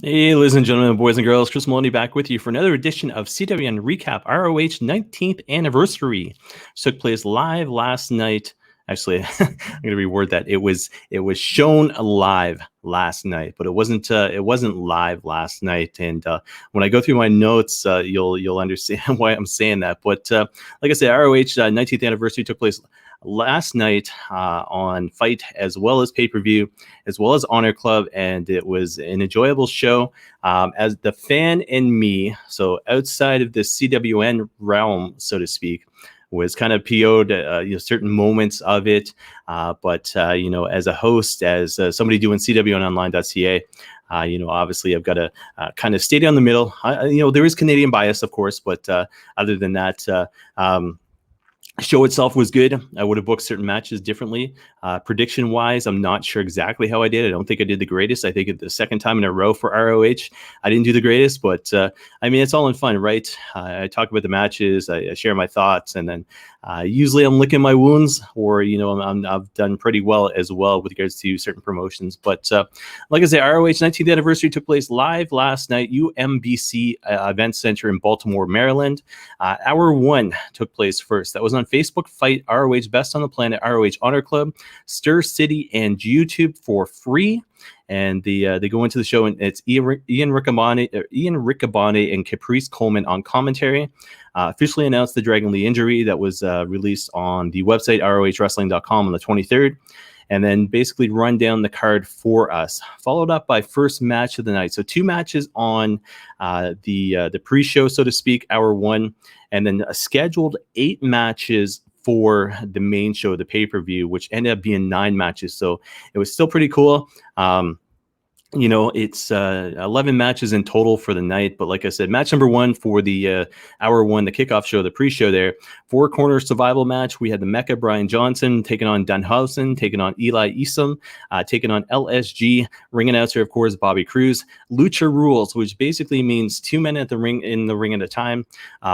Hey, ladies and gentlemen, boys and girls, Chris Maloney back with you for another edition of Cwn Recap ROH 19th Anniversary. This took place live last night. Actually, I'm going to reword that. It was shown live last night, but it wasn't live last night. And when I go through my notes, you'll understand why I'm saying that. But like I said, ROH 19th Anniversary took place last night on Fight, as well as pay-per-view, as well as Honor Club, and it was an enjoyable show. As the fan in me, so outside of the CWN realm, so to speak, was kind of PO'd certain moments of it. But as a host, as somebody doing CWNonline.ca, obviously I've got to kind of stay down the middle. There is Canadian bias, of course, but other than that, show itself was good. I would have booked certain matches differently. Prediction wise, I'm not sure exactly how I did. I don't think I did the greatest. I think the second time in a row for ROH, I didn't do the greatest, but it's all in fun, right? I talk about the matches, I share my thoughts, and then usually I'm licking my wounds, or I've done pretty well as well with regards to certain promotions. But like I say, ROH 19th Anniversary took place live last night, UMBC Event Center in Baltimore, Maryland. Hour one took place first. That was on Facebook, Fight, ROH Best on the Planet, ROH Honor Club, Stir City, and YouTube for free. And they go into the show, and it's Ian Riccaboni and Caprice Coleman on commentary. Officially announced the Dragon Lee injury that was released on the website rohwrestling.com on the 23rd. And then basically run down the card for us, followed up by first match of the night. So two matches on the pre-show, so to speak, hour one, and then a scheduled 8 matches for the main show, the pay-per-view, which ended up being 9 matches. So it was still pretty cool. It's 11 matches in total for the night. But like I said, match number one for the hour one, the kickoff show, the pre-show there, 4-corner survival match. We had the Mecha Brian Johnson taking on Danhausen, taking on Eli Isom, taking on LSG. Ring announcer, of course, Bobby Cruz. Lucha rules, which basically means 2 men in the ring at a time.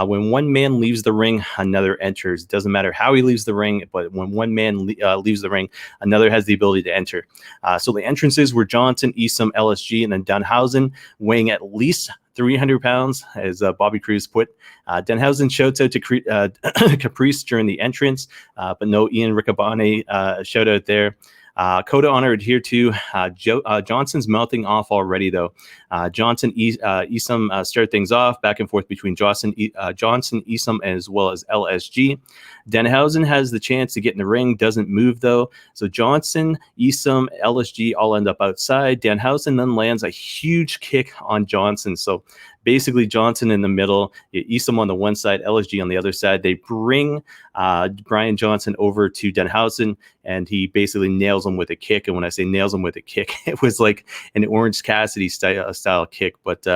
When one man leaves the ring, another enters. It doesn't matter how he leaves the ring, but when one man leaves the ring, another has the ability to enter. So the entrances were Johnson, Isom, LSG, and then Danhausen, weighing at least 300 pounds, as Bobby Cruz put. Danhausen shouts out to Caprice during the entrance, but no Ian Riccaboni shout out there. Code of honor adhered to. Johnson's mouthing off already, though. Johnson, Isom started things off, back and forth between Johnson, Isom, as well as LSG. Danhausen has the chance to get in the ring, doesn't move, though. So Johnson, Isom, LSG all end up outside. Danhausen then lands a huge kick on Johnson. So basically Johnson in the middle, Isom on the one side, LSG on the other side. They bring Brian Johnson over to Danhausen, and he basically nails him with a kick. And when I say nails him with a kick, it was like an Orange Cassidy style kick. But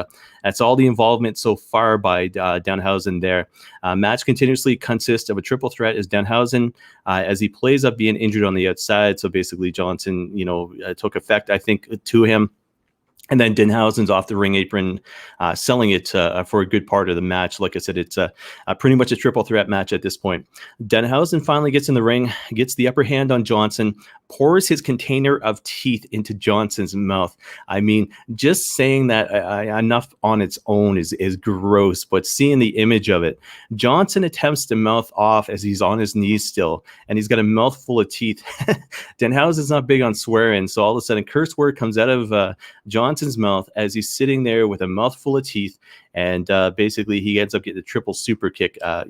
that's all the involvement so far by Danhausen there. Match continuously consists of a triple threat as Danhausen, as he plays up being injured on the outside. So basically Johnson, took effect, I think, to him. And then Danhausen's off the ring apron, selling it for a good part of the match. Like I said, it's pretty much a triple threat match at this point. Danhausen finally gets in the ring, gets the upper hand on Johnson, pours his container of teeth into Johnson's mouth. I mean, just saying that enough on its own is gross, but seeing the image of it, Johnson attempts to mouth off as he's on his knees still, and he's got a mouthful of teeth. Danhausen's not big on swearing, so all of a sudden, curse word comes out of Johnson's mouth as he's sitting there with a mouthful of teeth, and basically he ends up getting a triple super kick, at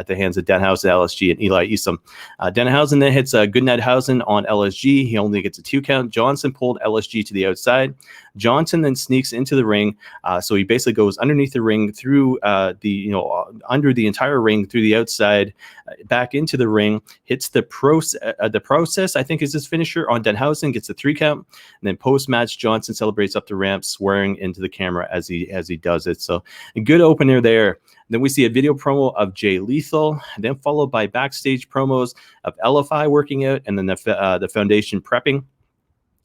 the hands of Danhausen, LSG, and Eli Isom. Danhausen then hits Goodnighthausen on LSG. He only gets a 2 count. Johnson pulled LSG to the outside. Johnson then sneaks into the ring, so he basically goes underneath the ring, through under the entire ring, through the outside, back into the ring, hits the process, I think is his finisher on Danhausen, gets a 3 count, and then post-match Johnson celebrates up the ramp, swearing into the camera as he does it. So a good opener there. Then we see a video promo of Jay Lethal, then followed by backstage promos of LFI working out, and then the foundation prepping.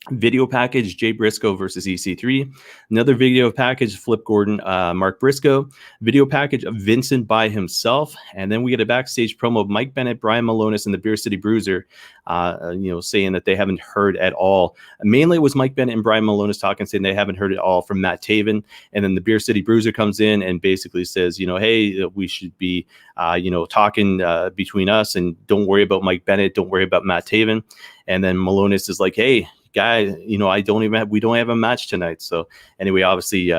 Video package, Jay Briscoe versus EC3. Another video package, Flip Gordon, Mark Briscoe. Video package of Vincent by himself. And then we get a backstage promo of Mike Bennett, Brian Maloney, and the Beer City Bruiser, saying that they haven't heard at all. Mainly it was Mike Bennett and Brian Maloney talking, saying they haven't heard at all from Matt Taven. And then the Beer City Bruiser comes in and basically says, hey, we should be, talking between us, and don't worry about Mike Bennett. Don't worry about Matt Taven. And then Maloney is like, hey, guy, we don't have a match tonight. So anyway, obviously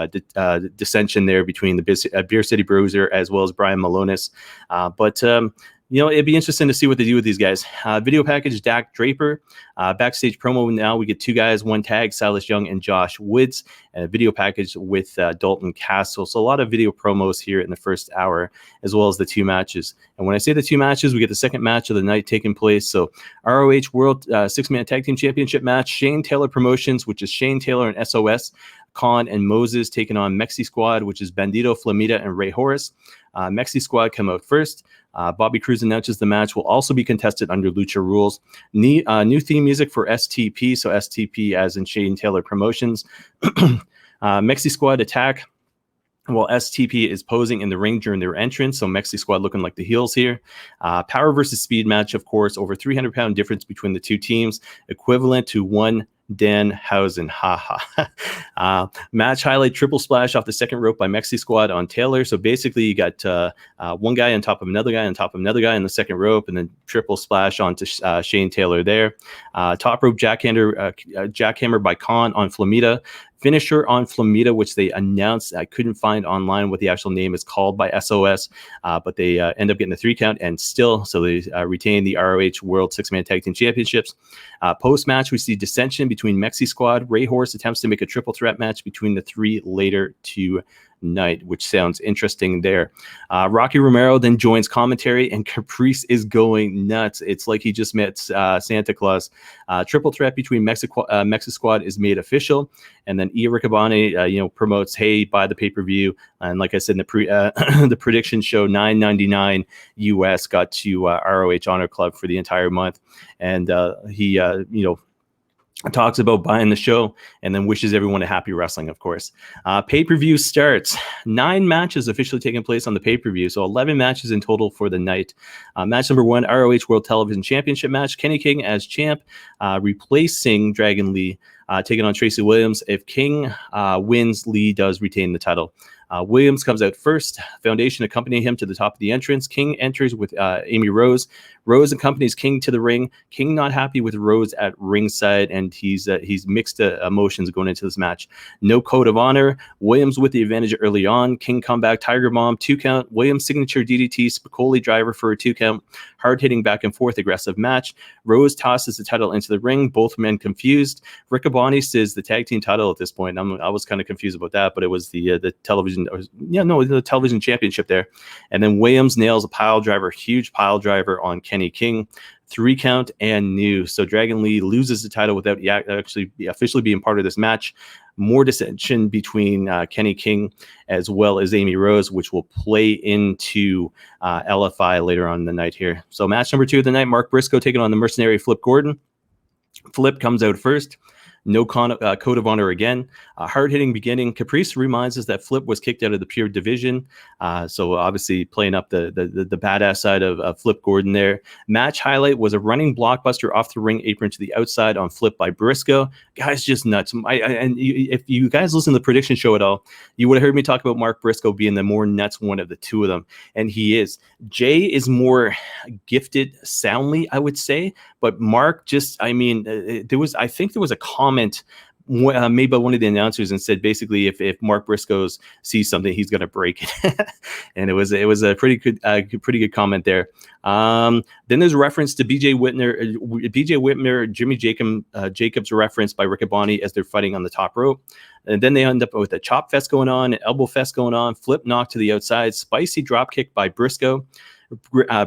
dissension there between the Beer City Bruiser as well as Brian Malonis. But it'd be interesting to see what they do with these guys. Video package, Dak Draper. Backstage promo now, we get two guys, one tag, Silas Young and Josh Woods. And a video package with Dalton Castle. So a lot of video promos here in the first hour, as well as the two matches. And when I say the two matches, we get the second match of the night taking place. So ROH World Six-Man Tag Team Championship match, Shane Taylor Promotions, which is Shane Taylor and SOS, Khan and Moses taking on Mexi Squad, which is Bandito, Flamita, and Ray Horace. Mexi Squad come out first. Bobby Cruz announces the match will also be contested under Lucha Rules. New theme music for STP, so STP as in Shane Taylor Promotions. Mexi Squad attack while STP is posing in the ring during their entrance. So Mexi Squad looking like the heels here. Power versus speed match, of course, over 300-pound difference between the two teams, equivalent to one Danhausen. Match highlight, triple splash off the second rope by Mexi Squad on Taylor. So basically you got one guy on top of another guy on top of another guy in the second rope, and then triple splash onto Shane Taylor there. Top rope jackhammer by Khan on Flamita. Finisher on Flamita, which they announced. I couldn't find online what the actual name is called by SOS, but they end up getting a 3 count and still, so they retain the ROH World Six-Man Tag Team Championships. Post-match, we see dissension between Mexi Squad. Ray Horse attempts to make a triple threat match between the three later tonight, which sounds interesting there. Rocky Romero then joins commentary, and Caprice is going nuts. It's like he just met Santa Claus. Triple threat between Mexi Squad is made official, and then Iya Riccaboni, promotes, hey, buy the pay-per-view. And like I said in the the prediction show, $9.99 US got to ROH Honor Club for the entire month, and he talks about buying the show and then wishes everyone a happy wrestling, of course. Pay-per-view starts. 9 matches officially taking place on the pay-per-view, so 11 matches in total for the night. Match number 1, ROH World Television Championship match. Kenny King as champ, replacing Dragon Lee, taking on Tracy Williams. If King wins, Lee does retain the title. Williams comes out first. Foundation accompanying him to the top of the entrance. King enters with Amy Rose. Rose accompanies King to the ring. King not happy with Rose at ringside, and he's mixed emotions going into this match. No code of honor. Williams with the advantage early on. King comeback, Tiger Bomb, 2 count. Williams signature DDT, Spicoli driver for a 2 count. Hard hitting back and forth, aggressive match. Rose tosses the title into the ring. Both men confused. Riccaboni says the tag team title at this point. I was kind of confused about that, but it was the television. The television championship there. And then Williams nails a pile driver, huge pile driver on Kenny King. 3 count and new. So Dragon Lee loses the title without actually officially being part of this match. More dissension between Kenny King as well as Amy Rose, which will play into LFI later on in the night here. So match number 2 of the night, Mark Briscoe taking on the mercenary Flip Gordon. Flip comes out first. No code of honor again. Hard-hitting beginning. Caprice reminds us that Flip was kicked out of the pure division. So obviously playing up the badass side of Flip Gordon there. Match highlight was a running blockbuster off the ring apron to the outside on Flip by Briscoe. Guys, just nuts. If you guys listen to the prediction show at all, you would have heard me talk about Mark Briscoe being the more nuts one of the two of them. And he is. Jay is more gifted soundly, I would say. But Mark just, I think there was a comment made by one of the announcers and said basically if Mark Briscoe sees something, he's going to break it. And it was a pretty good comment there. Then there's a reference to BJ Whitmer, Jimmy Jacobs reference by Riccaboni as they're fighting on the top rope. And then they end up with a chop fest going on, an elbow fest going on, Flip knock to the outside, spicy drop kick by Briscoe.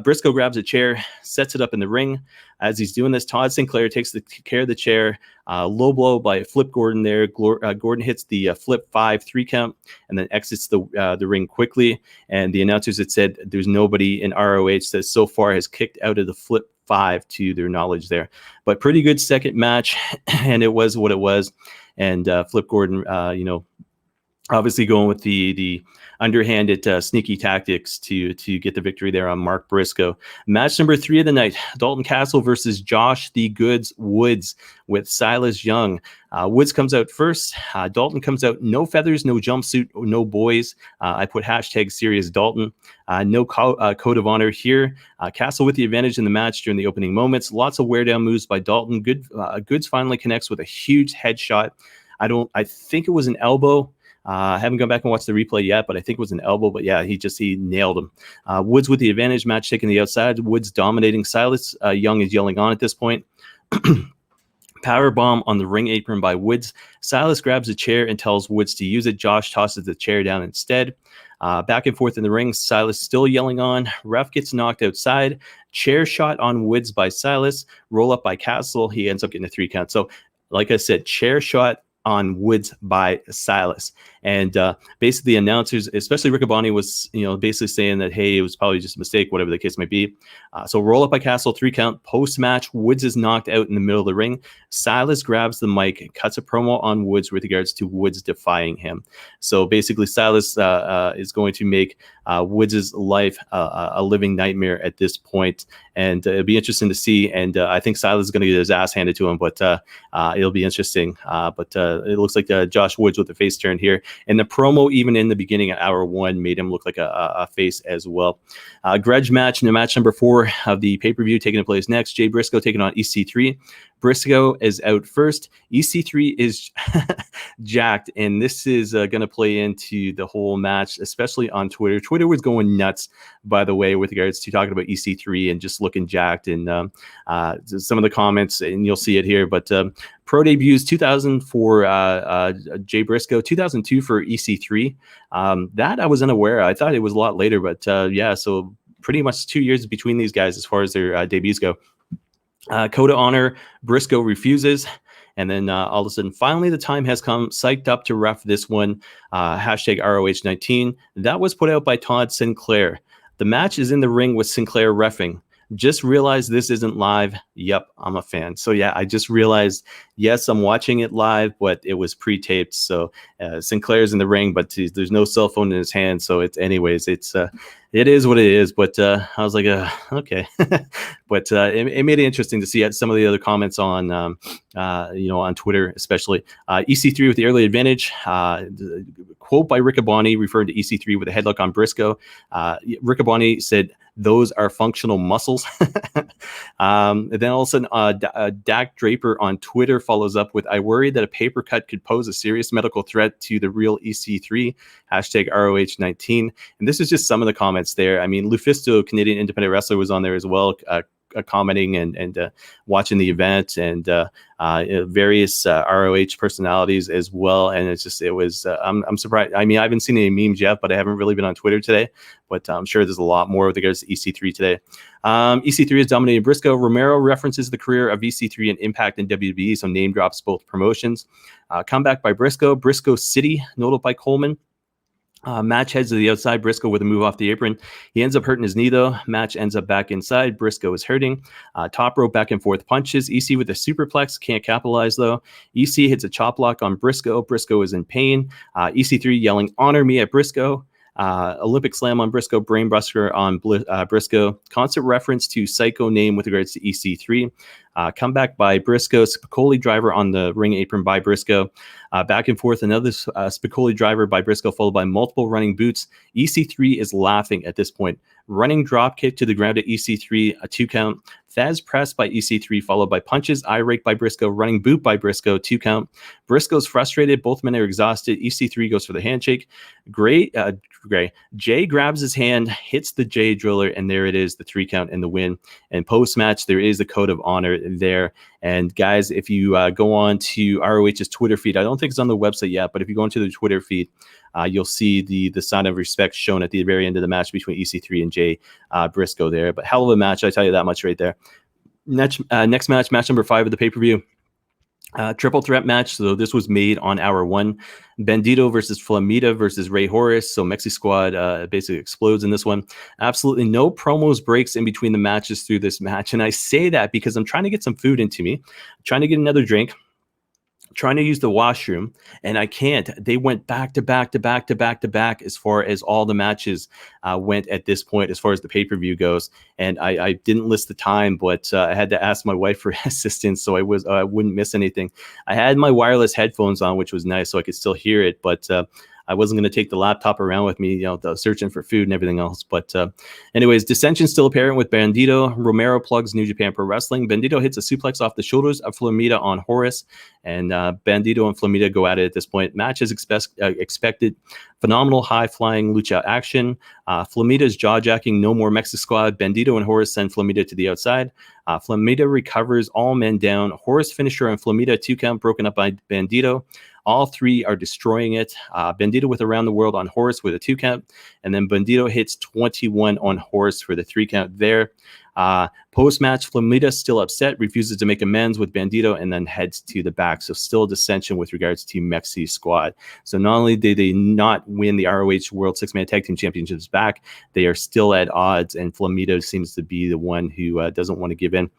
Briscoe grabs a chair, sets it up in the ring. As he's doing this, Todd Sinclair takes care of the chair. Low blow by Flip Gordon there. Gordon hits the flip 5 3 count and then exits the ring quickly. And the announcers had said there's nobody in ROH that so far has kicked out of the flip 5 to their knowledge there. But pretty good second match, and it was what it was. And Flip Gordon, obviously going with the underhanded sneaky tactics to get the victory there on Mark Briscoe. Match number 3 of the night, Dalton Castle versus Josh the Goods Woods with Silas Young. Woods comes out first. Dalton comes out no feathers, no jumpsuit, no boys. I put hashtag serious Dalton. No code of honor here. Castle with the advantage in the match during the opening moments. Lots of wear down moves by Dalton. Goods finally connects with a huge headshot. I think it was an elbow. I haven't gone back and watched the replay yet, but I think it was an elbow. But yeah, he nailed him. Woods with the advantage, match taking the outside. Woods dominating. Silas Young is yelling on at this point. Power bomb on the ring apron by Woods. Silas grabs a chair and tells Woods to use it. Josh tosses the chair down instead. Back and forth in the ring. Silas still yelling on. Ref gets knocked outside. Chair shot on Woods by Silas. Roll up by Castle. He ends up getting a 3 count. So, like I said, chair shot on Woods by Silas. And basically the announcers, especially Riccaboni, was basically saying that, hey, it was probably just a mistake, whatever the case might be. So roll up by Castle, 3 count. Post-match, Woods is knocked out in the middle of the ring. Silas grabs the mic and cuts a promo on Woods with regards to Woods defying him. So basically Silas is going to make Woods' life a living nightmare at this point. And it'll be interesting to see. And I think Silas is going to get his ass handed to him, but it'll be interesting. But it looks like Josh Woods with the face turn here. And the promo, even in the beginning of hour 1, made him look like a face as well. Grudge match in match number 4 of the pay-per-view taking place next. Jay Briscoe taking on EC3. Briscoe is out first. EC3 is jacked, and this is going to play into the whole match, especially on Twitter. Twitter was going nuts, by the way, with regards to talking about EC3 and just looking jacked. And some of the comments, and you'll see it here, but pro debuts 2000 for Jay Briscoe, 2002 for EC3. That I was unaware. I thought it was a lot later, but so pretty much 2 years between these guys as far as their debuts go. Code of honor, Briscoe refuses. And then all of a sudden, finally, the time has come. Psyched up to ref this one. Hashtag ROH19. That was put out by Todd Sinclair. The match is in the ring with Sinclair reffing. Just realized this isn't live. Yep, I'm a fan. So yeah, I just realized, yes, I'm watching it live, but it was pre-taped. So Sinclair's in the ring, but there's no cell phone in his hand. So it is what it is. But I was like, okay. But it made it interesting to see some of the other comments on, on Twitter, especially. EC3 with the early advantage. Quote by Riccaboni referring to EC3 with a headlock on Briscoe. Riccaboni said, "Those are functional muscles." And then all of a sudden, Dak Draper on Twitter follows up with, "I worry that a paper cut could pose a serious medical threat to the real EC3, hashtag ROH19. And this is just some of the comments there. I mean, Lufisto, Canadian independent wrestler, was on there as well, commenting and watching the event, and various ROH personalities as well. And I'm surprised. I mean, I haven't seen any memes yet, but I haven't really been on Twitter today, but I'm sure there's a lot more with regards to EC3 today. EC3 is dominating Briscoe. Romero references the career of EC3 and Impact in WWE, so name drops both promotions. Comeback by Briscoe. Briscoe City, noted by Coleman. Match heads to the outside. Briscoe with a move off the apron. He ends up hurting his knee, though. Match ends up back inside. Briscoe is hurting. Top rope back and forth punches. EC with a superplex. Can't capitalize, though. EC hits a chop block on Briscoe. Briscoe is in pain. EC3 yelling, "Honor me" at Briscoe. Olympic slam on Briscoe. Brainbuster on Briscoe. Constant reference to Psycho name with regards to EC3. Comeback by Briscoe. Spicoli driver on the ring apron by Briscoe. Back and forth, another Spicoli driver by Briscoe, followed by multiple running boots. EC3 is laughing at this point. Running drop kick to the ground at EC3, a 2 count. Thaz press by EC3, followed by punches. Eye rake by Briscoe. Running boot by Briscoe, 2 count. Briscoe's frustrated. Both men are exhausted. EC3 goes for the handshake. Jay grabs his hand, hits the J driller, and there it is, the 3 count and the win. And post-match, there is the code of honor. there. And guys, if you go on to ROH's Twitter feed, I don't think it's on the website yet, but if you go into the Twitter feed, you'll see the sign of respect shown at the very end of the match between EC3 and Jay Briscoe there. But hell of a match, I tell you that much right there. Next match, match number 5 of the pay-per-view. Triple threat match. So this was made on hour 1. Bandito versus Flamita versus Ray Horace. So Mexi Squad basically explodes in this one. Absolutely no promos breaks in between the matches through this match. And I say that because I'm trying to get some food into me, trying to get another drink, trying to use the washroom, and I can't. They went back to back to back to back to back as far as all the matches went at this point, as far as the pay-per-view goes. And I didn't list the time, but I had to ask my wife for assistance so I wouldn't miss anything. I had my wireless headphones on, which was nice, so I could still hear it, but I wasn't going to take the laptop around with me, searching for food and everything else. But anyways, dissension still apparent with Bandito. Romero plugs New Japan Pro Wrestling. Bandito hits a suplex off the shoulders of Flamita on Horace. And Bandito and Flamita go at it at this point. Match is expected. Phenomenal high-flying lucha action. Flamita's jaw-jacking, no more Mexican Squad. Bandito and Horace send Flamita to the outside. Flamita recovers all men down. Horace finisher on Flamita, 2 count broken up by Bandito. All 3 are destroying it. Bandito with Around the World on Horace with a 2 count. And then Bandito hits 21 on Horace for the 3 count there. Post-match, Flamita still upset, refuses to make amends with Bandito, and then heads to the back. So still dissension with regards to Mexi Squad. So not only did they not win the ROH World 6-Man Tag Team Championships back, they are still at odds, and Flamita seems to be the one who doesn't want to give in.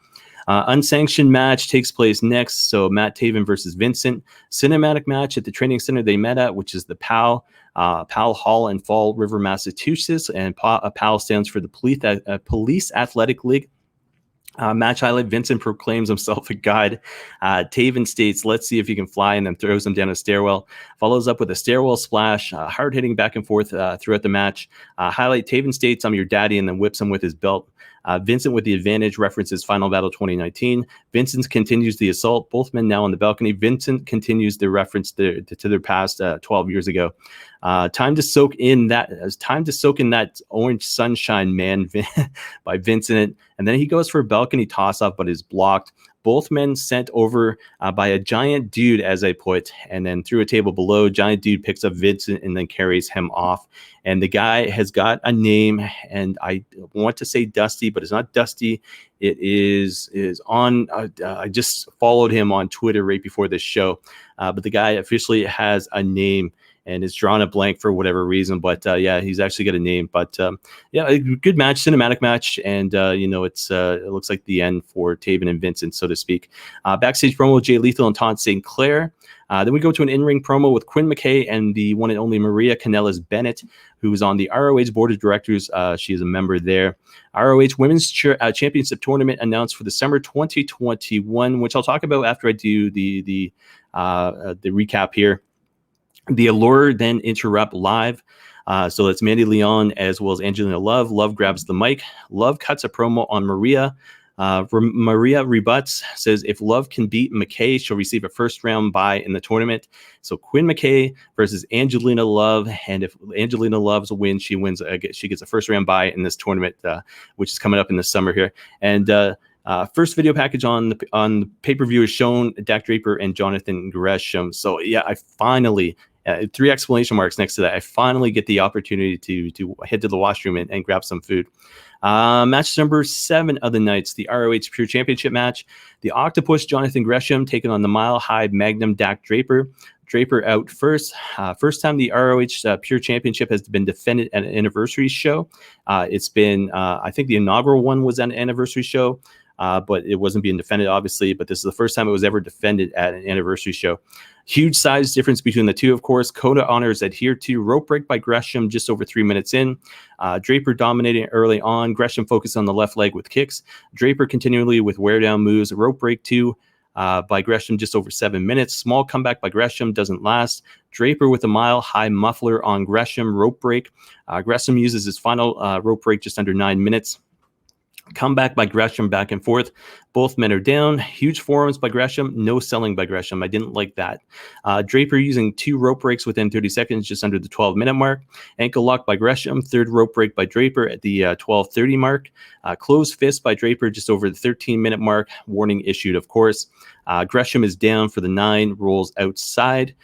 Unsanctioned match takes place next. So Matt Taven versus Vincent. Cinematic match at the training center they met at, which is the PAL Hall in Fall River, Massachusetts. And PAL stands for the Police Athletic League. Match highlight, Vincent proclaims himself a god. Taven states, "Let's see if you can fly," and then throws him down a stairwell. Follows up with a stairwell splash, hard-hitting back and forth throughout the match. Highlight, Taven states, "I'm your daddy," and then whips him with his belt. Vincent with the advantage references Final Battle 2019. Vincent continues the assault. Both men now on the balcony. Vincent continues the reference to their past 12 years ago. Time to soak in that orange sunshine, man, by Vincent. And then he goes for a balcony toss-up, but is blocked. Both men sent over by a giant dude, as I put, and then through a table below. Giant dude picks up Vincent and then carries him off. And the guy has got a name, and I want to say Dusty, but it's not Dusty. It is on. I just followed him on Twitter right before this show, but the guy officially has a name and is drawn a blank for whatever reason. But yeah, he's actually got a name. But yeah, a good match, cinematic match, and it looks like the end for Taven and Vincent, so to speak. Backstage promo with Jay Lethal and Todd St. Clair. Then we go to an in-ring promo with Quinn McKay and the one and only Maria Kanellis Bennett, who is on the ROH board of directors. She is a member there. ROH Women's Championship Tournament announced for December 2021, which I'll talk about after I do the recap here. The Allure then interrupt live. So it's Mandy Leon as well as Angelina Love. Love grabs the mic. Love cuts a promo on Maria. Maria rebuts, says if Love can beat McKay, she'll receive a first-round bye in the tournament. So Quinn McKay versus Angelina Love, and if Angelina Love's win, she wins. She gets a first-round bye in this tournament, which is coming up in the summer here. And first video package on the pay-per-view is shown Dak Draper and Jonathan Gresham. So yeah, I finally. 3 exclamation marks next to that. I finally get the opportunity to head to the washroom and grab some food. Match number 7 of the nights, the ROH Pure Championship match. The Octopus, Jonathan Gresham, taking on the Mile High Magnum, Dak Draper. Draper out first. First time the ROH Pure Championship has been defended at an anniversary show. It's been, I think the inaugural one was an anniversary show. But it wasn't being defended, obviously. But this is the first time it was ever defended at an anniversary show. Huge size difference between the two, of course. Coda honors adhered to. Rope break by Gresham just over 3 minutes in. Draper dominating early on. Gresham focused on the left leg with kicks. Draper continually with wear down moves. Rope break 2 by Gresham just over 7 minutes. Small comeback by Gresham doesn't last. Draper with a Mile High muffler on Gresham. Rope break. Gresham uses his final rope break just under 9 minutes. Comeback by Gresham back and forth. Both men are down. Huge forearms by Gresham. No selling by Gresham. I didn't like that. Draper using 2 rope breaks within 30 seconds, just under the 12-minute mark. Ankle lock by Gresham. 3rd rope break by Draper at the 12:30 mark. Closed fist by Draper just over the 13-minute mark. Warning issued, of course. Gresham is down for the 9, rolls outside.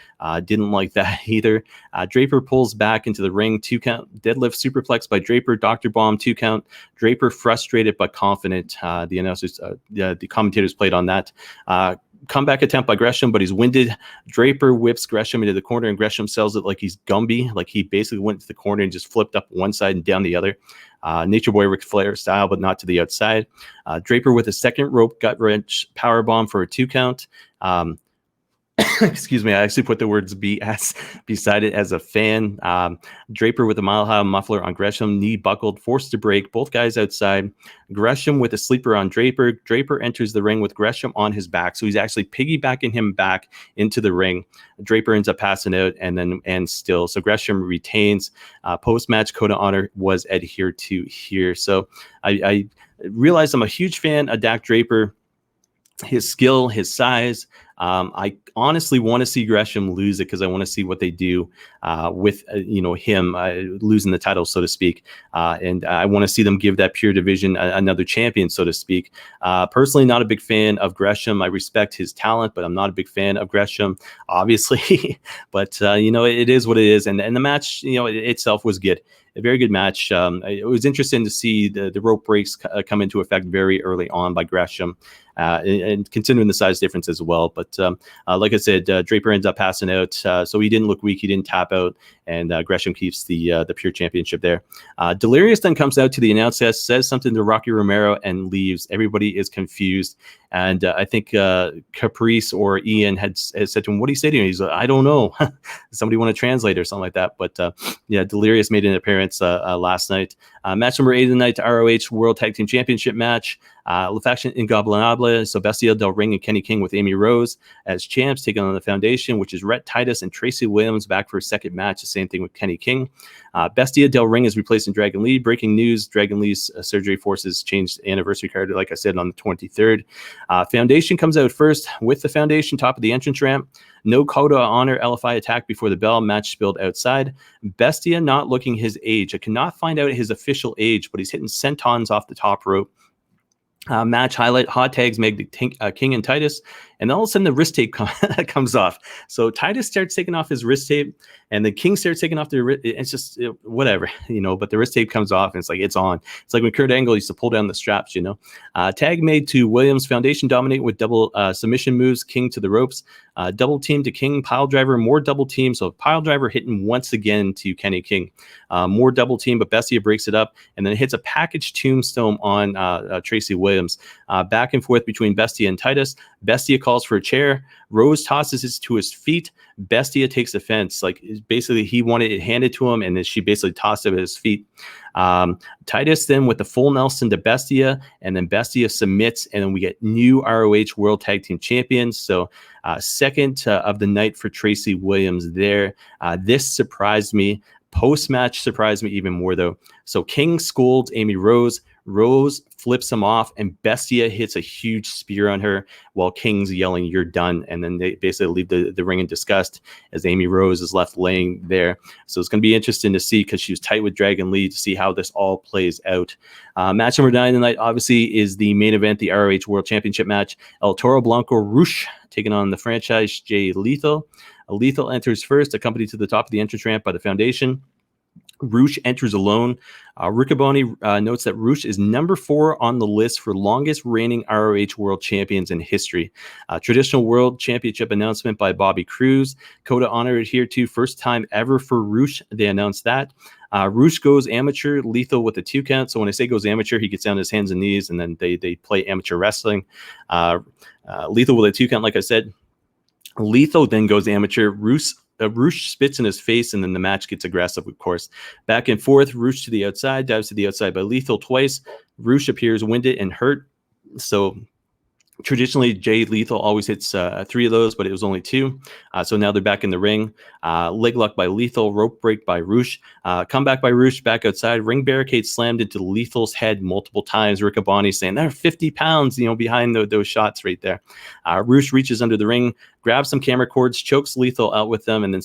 Didn't like that either. Draper pulls back into the ring, 2 count. Deadlift superplex by Draper, Dr. Bomb, 2 count. Draper frustrated but confident. The announcers, the commentators played on that. Comeback attempt by Gresham, but he's winded. Draper whips Gresham into the corner, and Gresham sells it like he's Gumby, like he basically went to the corner and just flipped up one side and down the other. Nature Boy Ric Flair style, but not to the outside. Draper with a 2nd rope gut wrench power bomb for a 2 count. Excuse me, I actually put the words BS beside it as a fan. Draper with a Mile High muffler on Gresham, knee buckled, forced to break, both guys outside. Gresham with a sleeper on Draper. Draper enters the ring with Gresham on his back, so he's actually piggybacking him back into the ring. Draper ends up passing out and then ends still. So Gresham retains. Post-match code of honor was adhered to here. So I realized I'm a huge fan of Dak Draper. His skill, his size. I honestly want to see Gresham lose it because I want to see what they do with him losing the title, so to speak. And I want to see them give that pure division another champion, so to speak. Personally, not a big fan of Gresham. I respect his talent, but I'm not a big fan of Gresham, obviously. But it is what it is. And the match, itself was good. A very good match. It was interesting to see the rope breaks come into effect very early on by Gresham, and considering the size difference as well. But like I said, Draper ends up passing out, so he didn't look weak. He didn't tap out, and Gresham keeps the pure championship there. Delirious then comes out to the announce desk, says something to Rocky Romero, and leaves. Everybody is confused. And I think Caprice or Ian had said to him, "What do you say to him?" He's like, "I don't know." Somebody want to translate or something like that. But yeah, Delirious made an appearance last night. Match number 8 of the night, ROH World Tag Team Championship match. La Faction Ingobernable, so Bestia Del Ring and Kenny King with Amy Rose as champs, taking on the Foundation, which is Rhett Titus and Tracy Williams back for a second match. The same thing with Kenny King. Bestia Del Ring is replacing Dragon Lee. Breaking news, Dragon Lee's surgery forces changed anniversary card, like I said, on the 23rd. Foundation comes out first with the Foundation, top of the entrance ramp. No Code of Honor LFI attack before the bell. Match spilled outside. Bestia not looking his age. I cannot find out his official age, but he's hitting sentons off the top rope. Match highlight, hot tags make King and Titus, and all of a sudden the wrist tape comes off. So Titus starts taking off his wrist tape, and the King starts taking off their wrist. It's just whatever, but the wrist tape comes off, and it's like it's on. It's like when Kurt Angle used to pull down the straps, Tag made to Williams. Foundation dominate with double submission moves. King to the ropes. Double team to King. Pile driver, more double team. So pile driver hitting once again to Kenny King. More double team, but Bestia breaks it up and then hits a package tombstone on Tracy Williams. Back and forth between Bestia and Titus. Bestia calls for a chair. Rose tosses it to his feet. Bestia takes offense. Like basically he wanted it handed to him, and then she basically tossed it at his feet. Titus then with the full Nelson to Bestia, and then Bestia submits, and then we get new ROH World Tag Team Champions. So second of the night for Tracy Williams there. This surprised me. Post-match surprised me even more, though. So King scolds Amy Rose. Rose flips him off, and Bestia hits a huge spear on her while King's yelling, "You're done." And then they basically leave the ring in disgust as Amy Rose is left laying there. So it's going to be interesting to see, because she was tight with Dragon Lee, to see how this all plays out. Match number 9 tonight, obviously, is the main event, the ROH World Championship match. El Toro Blanco Rush taking on the franchise Jay Lethal. Lethal enters first, accompanied to the top of the entrance ramp by the Foundation. Rush enters alone. Riccaboni notes that Rush is number 4 on the list for longest reigning ROH World Champions in history. Traditional World Championship announcement by Bobby Cruz. Code of Honor adhered to, first time ever for Rush. They announced that. Rush goes amateur, Lethal with a 2 count. So when I say goes amateur, he gets down on his hands and knees, and then they play amateur wrestling. Lethal with a 2 count, like I said. Lethal then goes amateur. Rush spits in his face, and then the match gets aggressive, of course. Back and forth, Rush to the outside, dives to the outside by Lethal twice. Rush appears winded and hurt. So Traditionally, Jay Lethal always hits 3 of those, but it was only 2. So now they're back in the ring. Leg lock by Lethal, rope break by Roosh, comeback by Roosh back outside. Ring barricade slammed into Lethal's head multiple times. Riccaboni saying they're 50 pounds, behind those shots right there. Roosh reaches under the ring, grabs some camera cords, chokes Lethal out with them, and then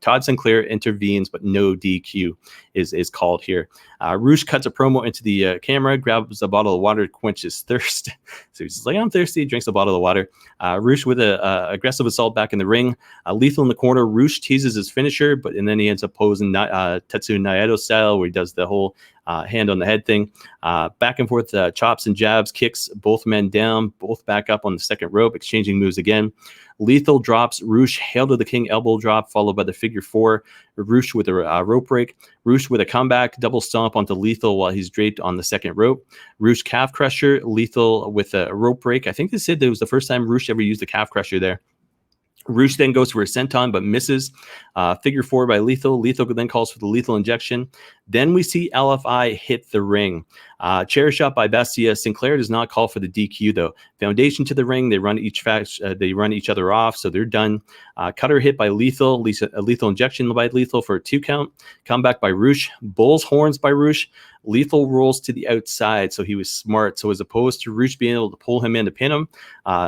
Todd Sinclair intervenes, but no DQ is called here. Roosh cuts a promo into the camera, grabs a bottle of water to quench his thirst. So he's like, I'm thirsty, drinks a bottle of water. Roosh with an aggressive assault back in the ring. Lethal in the corner. Roosh teases his finisher, and then he ends up posing Tetsu Naito style, where he does the whole hand on the head thing. Back and forth, chops and jabs, kicks both men down, both back up on the second rope, exchanging moves again. Lethal drops Roosh, Hail to the King elbow drop, followed by the figure 4. Roosh with a rope break. Roosh with a comeback, double stomp onto Lethal while he's draped on the second rope. Roosh calf crusher, Lethal with a rope break. I think they said that it was the first time Roosh ever used the calf crusher there. Roosh then goes for a senton, but misses. Figure 4 by Lethal. Lethal then calls for the lethal injection. Then we see LFI hit the ring. Chair shot by Bestia. Sinclair does not call for the DQ, though. Foundation to the ring. They run each other off, so they're done. Cutter hit by Lethal. Lethal injection by Lethal for a 2 count. Comeback by Roosh. Bull's horns by Roosh. Lethal rolls to the outside, so he was smart. So as opposed to Roosh being able to pull him in to pin him,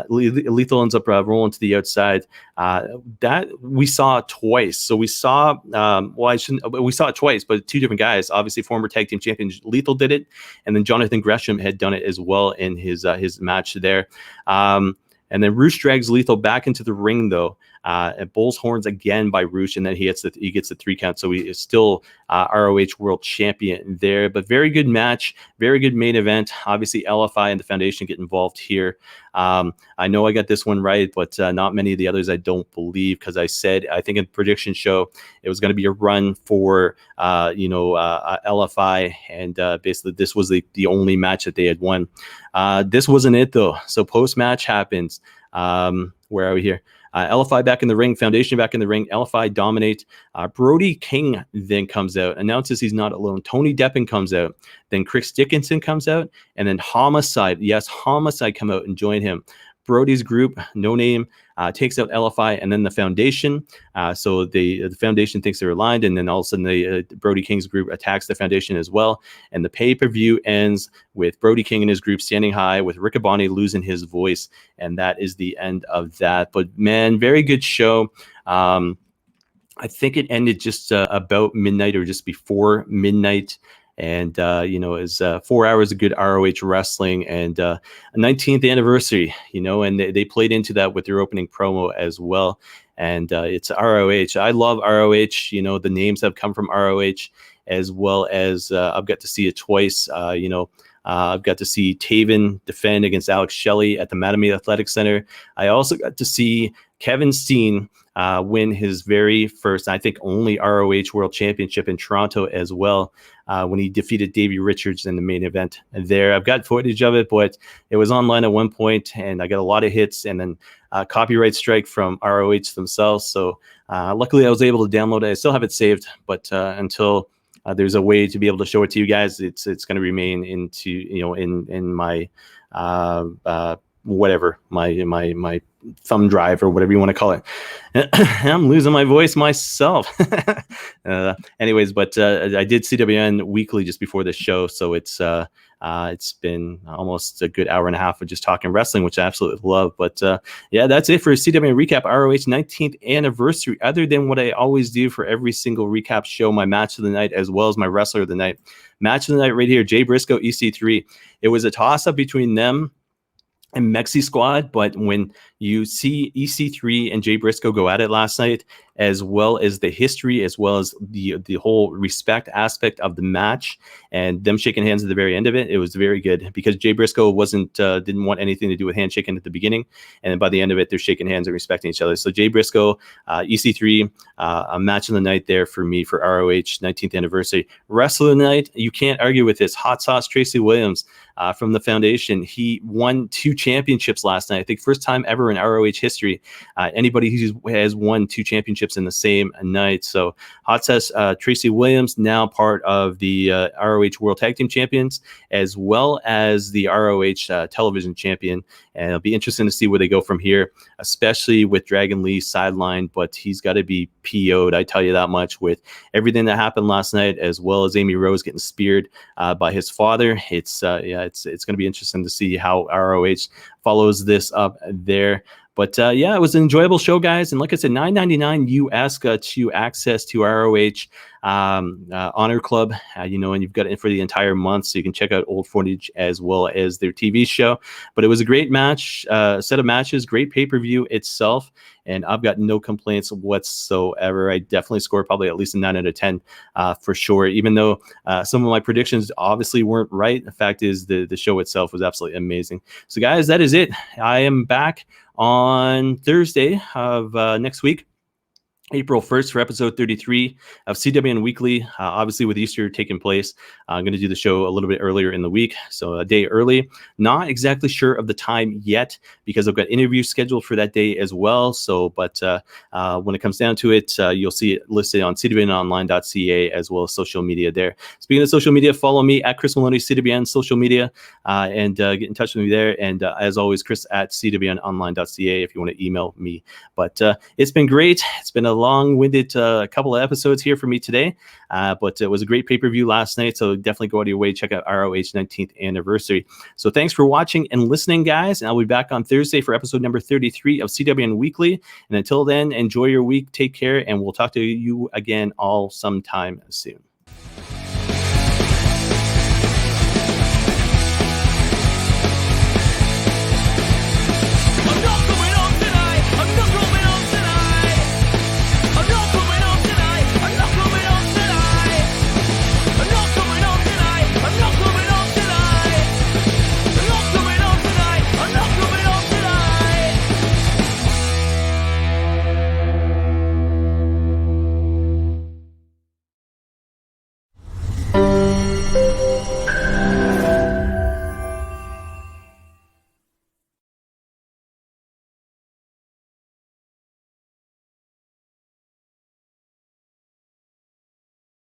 Lethal ends up rolling to the outside. That we saw twice. So we saw, we saw it twice, but 2 different guys. Obviously, former tag team champion Lethal did it, and then Jonathan Gresham had done it as well in his match there. And then Roosh drags Lethal back into the ring, though. And Bull's horns again by Roosh, and then he gets the 3 count. So he is still ROH World Champion there. But very good match, very good main event. Obviously, LFI and the Foundation get involved here. I know I got this one right, but not many of the others I don't believe, because I think in the prediction show it was going to be a run for LFI, and basically this was the only match that they had won. This wasn't it, though. So post match happens. Where are we here? LFI back in the ring, Foundation back in the ring. LFI dominate. Brody King then comes out, announces he's not alone. Tony Deppen comes out. Then Chris Dickinson comes out. And then Homicide come out and join him. Brody's group, No Name, takes out LFI, and then the Foundation. So the Foundation thinks they're aligned, and then all of a sudden the Brody King's group attacks the Foundation as well. And the pay-per-view ends with Brody King and his group standing high, with Riccaboni losing his voice, and that is the end of that. But man, very good show. I think it ended just about midnight or just before midnight. And, is 4 hours of good ROH wrestling, and a 19th anniversary, and they played into that with their opening promo as well. And it's ROH. I love ROH. The names have come from ROH, as well as I've got to see it twice. I've got to see Taven defend against Alex Shelley at the Mattamy Athletic Center. I also got to see Kevin Steen win his very first, I think only, ROH World Championship in Toronto as well, when he defeated Davey Richards in the main event there. I've got footage of it, but it was online at one point, and I got a lot of hits, and then copyright strike from ROH themselves. So luckily I was able to download it. I still have it saved, but until there's a way to be able to show it to you guys, it's going to remain in my whatever, my thumb drive or whatever you want to call it. I'm losing my voice myself. Anyways, but I did CWN weekly just before this show, so it's been almost a good hour and a half of just talking wrestling, which I absolutely love. But yeah, that's it for CWN Recap ROH 19th anniversary. Other than what I always do for every single recap show, my match of the night as well as my wrestler of the night. Match of the night right here, Jay Briscoe, EC3. It was a toss-up between them and Mexi Squad, but when you see EC3 and Jay Briscoe go at it last night, as well as the history, as well as the whole respect aspect of the match, and them shaking hands at the very end of it, it was very good, because Jay Briscoe didn't want anything to do with handshaking at the beginning, and then by the end of it, they're shaking hands and respecting each other. So Jay Briscoe, EC3, a match of the night there for me for ROH 19th anniversary. Wrestler of the night, you can't argue with this. Hot Sauce Tracy Williams from the Foundation. He won 2 championships last night. I think first time ever in ROH history. Anybody who has won 2 championships in the same night. So Hot says Tracy Williams, now part of the ROH World Tag Team Champions, as well as the ROH Television Champion. And it'll be interesting to see where they go from here, especially with Dragon Lee sidelined, but he's got to be PO'd, I tell you that much, with everything that happened last night, as well as Amy Rose getting speared by his father. It's going to be interesting to see how ROH follows this up there. But it was an enjoyable show, guys. And like I said, $9.99 US got you access to ROH Honor Club, and you've got it for the entire month, so you can check out old footage as well as their TV show. But it was a great match, set of matches, great pay-per-view itself, and I've got no complaints whatsoever. I definitely scored probably at least a 9 out of 10 for sure, even though some of my predictions obviously weren't right. The fact is the show itself was absolutely amazing. So guys, that is it. I am back on Thursday of next week, April 1st, for episode 33 of CWN Weekly. Obviously, with Easter taking place, I'm going to do the show a little bit earlier in the week, so a day early. Not exactly sure of the time yet, because I've got interviews scheduled for that day as well. So, but when it comes down to it, you'll see it listed on cwnonline.ca as well as social media there. Speaking of social media, follow me at Chris Maloney, CWN social media, and get in touch with me there. And as always, Chris at cwnonline.ca if you want to email me. But it's been great. It's been a long-winded couple of episodes here for me today, but it was a great pay-per-view last night, so definitely go out of your way, check out ROH 19th anniversary. So thanks for watching and listening, guys, and I'll be back on Thursday for episode number 33 of CWN Weekly. And until then, enjoy your week, take care, and we'll talk to you again all sometime soon.